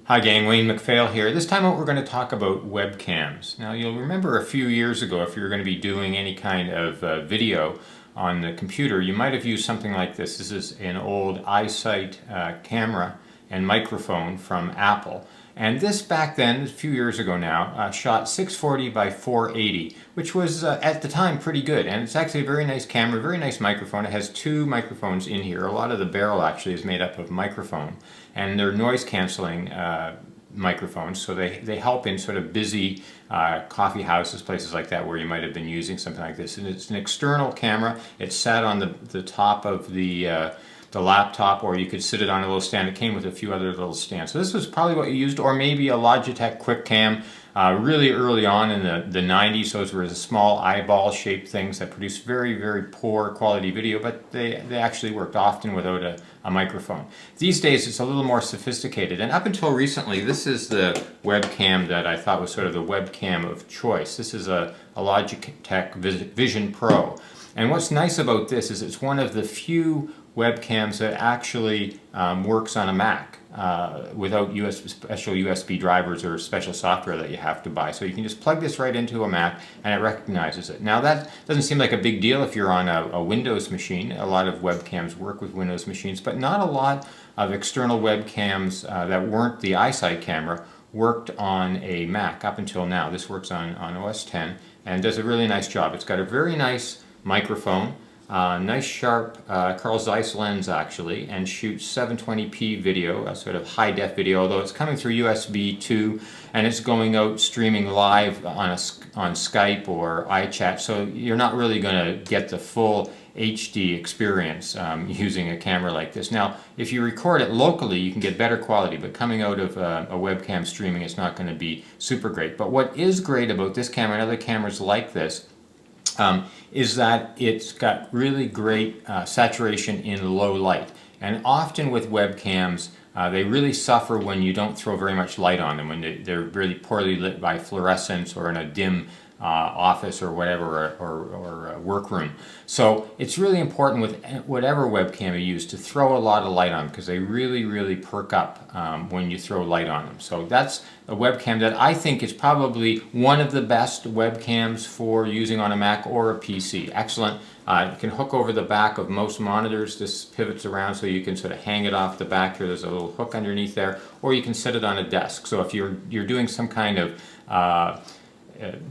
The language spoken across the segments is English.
Hi gang, Wayne McPhail here. This time we're going to talk about webcams. Now you'll remember a few years ago, if you're going to be doing any kind of video on the computer, you might have used something like this. This is an old iSight camera and microphone from Apple. And this back then, a few years ago now, shot 640 by 480, which was at the time pretty good. And it's actually a very nice camera, very nice microphone. It has two microphones in here. A lot of the barrel actually is made up of microphone. And they're noise canceling microphones, so they help in sort of busy coffee houses, places like that where you might have been using something like this. And it's an external camera. It's sat on the top of the laptop, or you could sit it on a little stand. It came with a few other little stands. So this was probably what you used, or maybe a Logitech QuickCam really early on in the 90s. Those were the small eyeball shaped things that produced very, very poor quality video, but they actually worked often without a microphone. These days it's a little more sophisticated, and up until recently this is the webcam that I thought was sort of the webcam of choice. This is a Logitech Vision Pro. And what's nice about this is it's one of the few webcams that actually works on a Mac without special USB drivers or special software that you have to buy. So you can just plug this right into a Mac and it recognizes it. Now that doesn't seem like a big deal if you're on a Windows machine. A lot of webcams work with Windows machines, but not a lot of external webcams that weren't the iSight camera worked on a Mac up until now. This works on OS X and does a really nice job. It's got a very nice microphone, nice sharp Carl Zeiss lens actually, and shoots 720p video, a sort of high def video, although it's coming through USB 2 and it's going out streaming live on Skype or iChat, so you're not really going to get the full HD experience using a camera like this. Now if you record it locally you can get better quality, but coming out of a webcam streaming it's not going to be super great. But what is great about this camera and other cameras like this is that it's got really great saturation in low light. And often with webcams, they really suffer when you don't throw very much light on them, when they're really poorly lit by fluorescence or in a dim office or whatever, or workroom. So it's really important with whatever webcam you use to throw a lot of light on them, because they really perk up when you throw light on them. So that's a webcam that I think is probably one of the best webcams for using on a Mac or a PC. Excellent. You can hook over the back of most monitors. This pivots around so you can sort of hang it off the back here. There's a little hook underneath there, or you can set it on a desk. So if you're doing some kind of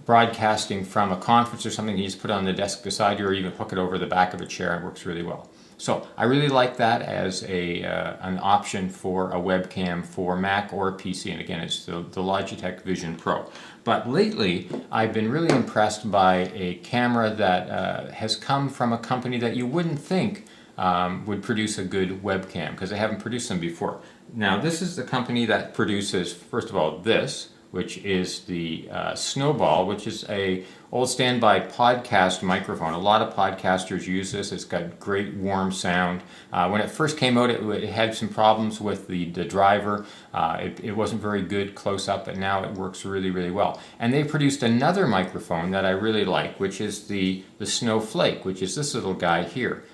broadcasting from a conference or something, you just put it on the desk beside you, or even hook it over the back of a chair, and it works really well. So I really like that as an option for a webcam for Mac or PC, and again it's the Logitech Vision Pro. But lately I've been really impressed by a camera that has come from a company that you wouldn't think would produce a good webcam, because they haven't produced them before. Now this is the company that produces, first of all, this, which is the Snowball, which is a old standby podcast microphone. A lot of podcasters use this. It's got great warm sound. When it first came out, it had some problems with the driver. It wasn't very good close up, but now it works really well. And they produced another microphone that I really like, which is the Snowflake, which is this little guy here.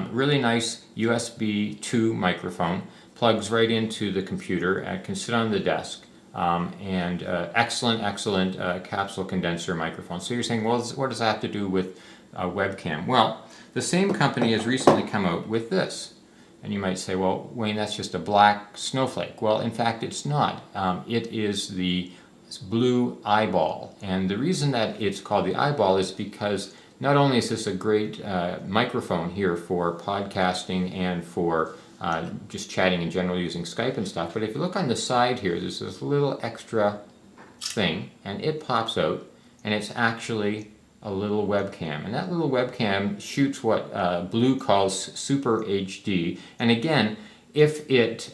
Really nice USB 2 microphone, plugs right into the computer and can sit on the desk. And excellent capsule condenser microphone. So you're saying, well, what does that have to do with a webcam? Well, the same company has recently come out with this. And you might say, well, Wayne, that's just a black snowflake. Well, in fact, it's not. It is the blue eyeball. And the reason that it's called the eyeball is because not only is this a great microphone here for podcasting and for just chatting in general using Skype and stuff, but if you look on the side here, there's this little extra thing, and it pops out, and it's actually a little webcam. And that little webcam shoots what Blue calls Super HD. And again, if it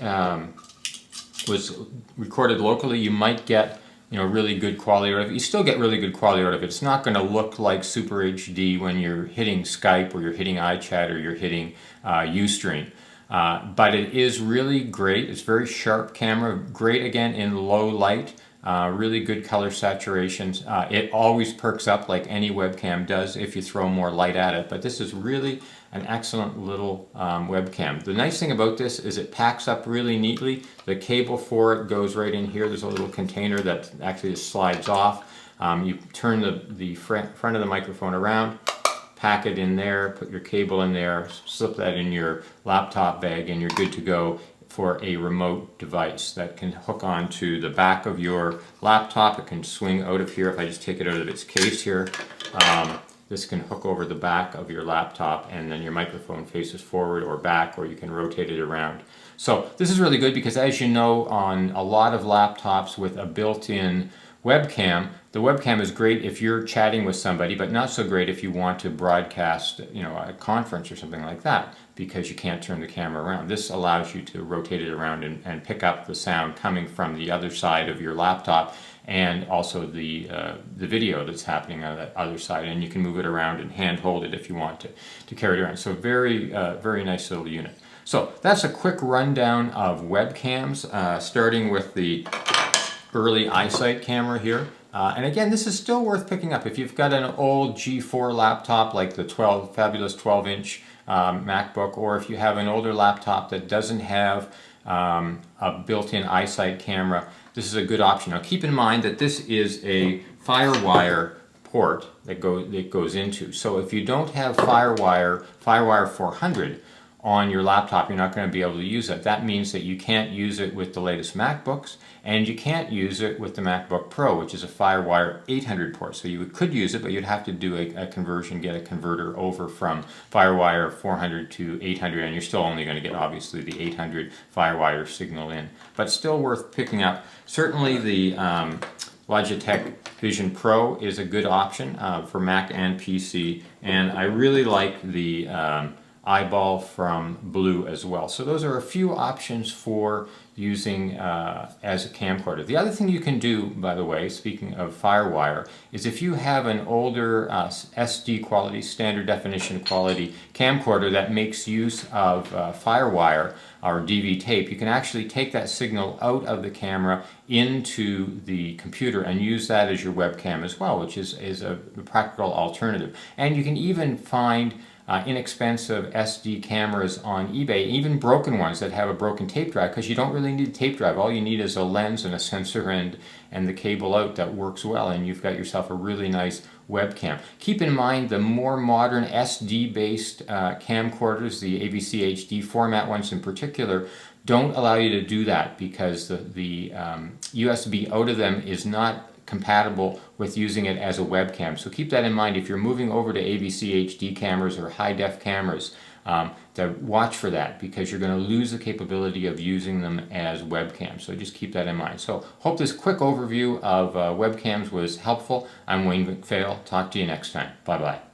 was recorded locally, you might get really good quality out of it. You still get really good quality out of it. It's not going to look like Super HD when you're hitting Skype or you're hitting iChat or you're hitting Ustream. But it is really great. It's a very sharp camera, great again in low light, really good color saturations. It always perks up like any webcam does if you throw more light at it, but this is really an excellent little webcam. The nice thing about this is it packs up really neatly. The cable for it goes right in here. There's a little container that actually just slides off. You turn the front of the microphone around, pack it in there, put your cable in there, slip that in your laptop bag, and you're good to go for a remote device that can hook onto the back of your laptop. It can swing out of here. If I just take it out of its case here, this can hook over the back of your laptop, and then your microphone faces forward or back, or you can rotate it around. So this is really good because, as you know, on a lot of laptops with a built-in webcam, the webcam is great if you're chatting with somebody, but not so great if you want to broadcast, a conference or something like that, because you can't turn the camera around. This allows you to rotate it around and pick up the sound coming from the other side of your laptop, and also the video that's happening on that other side, and you can move it around and hand hold it if you want to carry it around. So very nice little unit. So that's a quick rundown of webcams, starting with the early iSight camera here. And again, this is still worth picking up. If you've got an old G4 laptop like the fabulous 12-inch MacBook, or if you have an older laptop that doesn't have a built-in iSight camera, this is a good option. Now keep in mind that this is a FireWire port that goes into. So if you don't have FireWire 400 on your laptop, you're not going to be able to use it. That means that you can't use it with the latest MacBooks, and you can't use it with the MacBook Pro, which is a FireWire 800 port. So you could use it, but you'd have to do a conversion, get a converter over from FireWire 400 to 800, and you're still only going to get, obviously, the 800 FireWire signal in. But still worth picking up. Certainly the Logitech Vision Pro is a good option for Mac and PC, and I really like the eyeball from Blue as well. So those are a few options for using as a camcorder. The other thing you can do, by the way, speaking of FireWire, is if you have an older SD quality, standard definition quality camcorder that makes use of FireWire or DV tape, you can actually take that signal out of the camera into the computer and use that as your webcam as well, which is a practical alternative. And you can even find inexpensive SD cameras on eBay, even broken ones that have a broken tape drive, because you don't really need a tape drive. All you need is a lens and a sensor and the cable out that works well, and you've got yourself a really nice webcam. Keep in mind the more modern SD-based camcorders, the AVC HD format ones in particular, don't allow you to do that because the USB out of them is not compatible with using it as a webcam. So keep that in mind if you're moving over to AVC HD cameras or high-def cameras, to watch for that, because you're going to lose the capability of using them as webcams. So just keep that in mind. So hope this quick overview of webcams was helpful. I'm Wayne McPhail. Talk to you next time. Bye-bye.